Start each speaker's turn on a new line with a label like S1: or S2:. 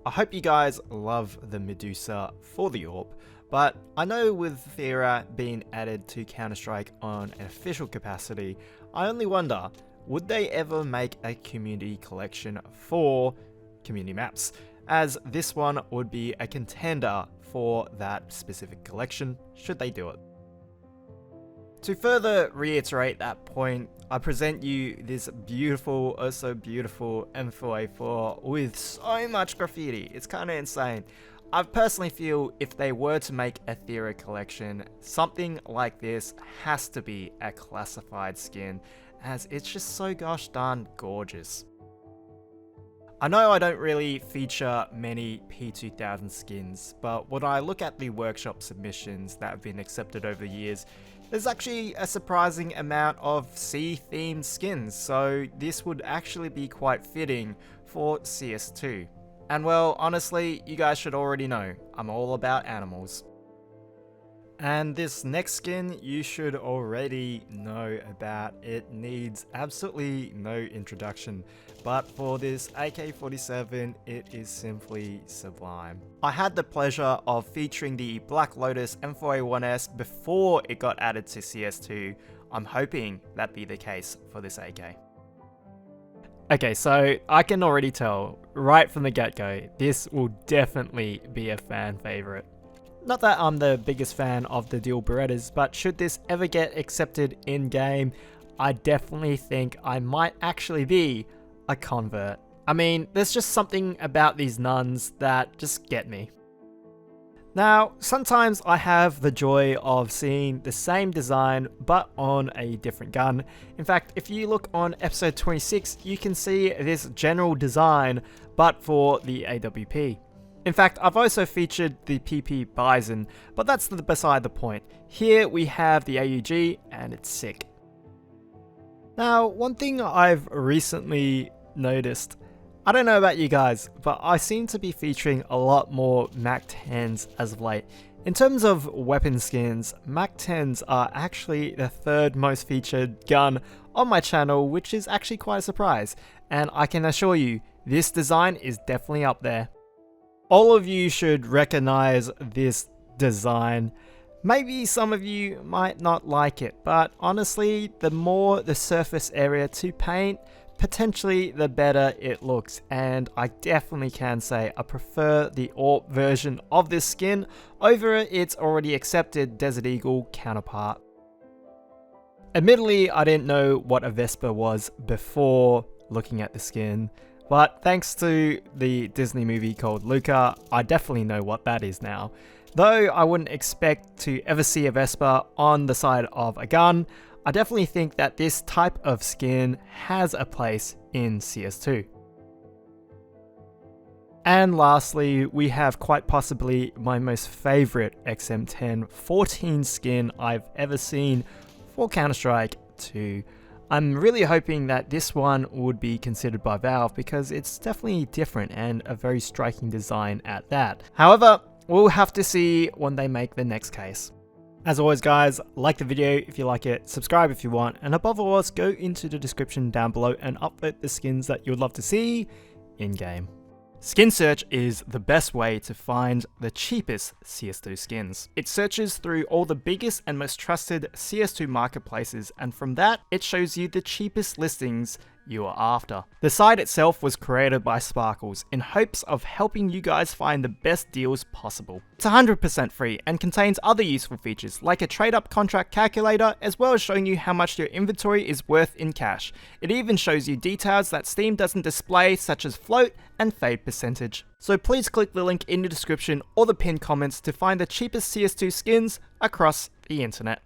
S1: I hope you guys love the Medusa for the AWP, but I know with Riviera being added to Counter-Strike on an official capacity, I only wonder, would they ever make a community collection for community maps, as this one would be a contender for that specific collection, should they do it. To further reiterate that point, I present you this beautiful, oh so beautiful M4A4 with so much graffiti. It's kind of insane. I personally feel if they were to make a Riviera collection, something like this has to be a classified skin, as it's just so gosh darn gorgeous. I know I don't really feature many P2000 skins, but when I look at the workshop submissions that have been accepted over the years, there's actually a surprising amount of sea-themed skins, so this would actually be quite fitting for CS2. And well, honestly, you guys should already know, I'm all about animals. And this next skin you should already know about. It needs absolutely no introduction, but for this AK-47 it is simply sublime. I had the pleasure of featuring the Black Lotus M4A1S before it got added to CS2. I'm hoping that be the case for this AK. Okay, so I can already tell right from the get-go, this will definitely be a fan favorite. Not that I'm the biggest fan of the dual Berettas, but should this ever get accepted in-game, I definitely think I might actually be a convert. I mean, there's just something about these nuns that just get me. Now, sometimes I have the joy of seeing the same design, but on a different gun. In fact, if you look on episode 26, you can see this general design, but for the AWP. In fact, I've also featured the PP Bison, but that's beside the point. Here we have the AUG, and it's sick. Now, one thing I've recently noticed, I don't know about you guys, but I seem to be featuring a lot more MAC-10s as of late. In terms of weapon skins, MAC-10s are actually the third most featured gun on my channel, which is actually quite a surprise. And I can assure you, this design is definitely up there. All of you should recognize this design. Maybe some of you might not like it, but honestly, the more the surface area to paint, potentially the better it looks, and I definitely can say I prefer the AWP version of this skin over its already accepted Desert Eagle counterpart. Admittedly, I didn't know what a Vespa was before looking at the skin, but thanks to the Disney movie called Luca, I definitely know what that is now. Though I wouldn't expect to ever see a Vespa on the side of a gun, I definitely think that this type of skin has a place in CS2. And lastly, we have quite possibly my most favorite XM10 14 skin I've ever seen for Counter-Strike 2. I'm really hoping that this one would be considered by Valve because it's definitely different and a very striking design at that. However, we'll have to see when they make the next case. As always guys, like the video if you like it, subscribe if you want, and above all else, go into the description down below and upvote the skins that you would love to see in-game. Skin search is the best way to find the cheapest CS2 skins. It searches through all the biggest and most trusted CS2 marketplaces, and from that, it shows you the cheapest listings you are after. The site itself was created by Sparkles in hopes of helping you guys find the best deals possible. It's 100% free and contains other useful features like a trade-up contract calculator, as well as showing you how much your inventory is worth in cash. It even shows you details that Steam doesn't display, such as float and fade percentage. So please click the link in the description or the pinned comments to find the cheapest CS2 skins across the internet.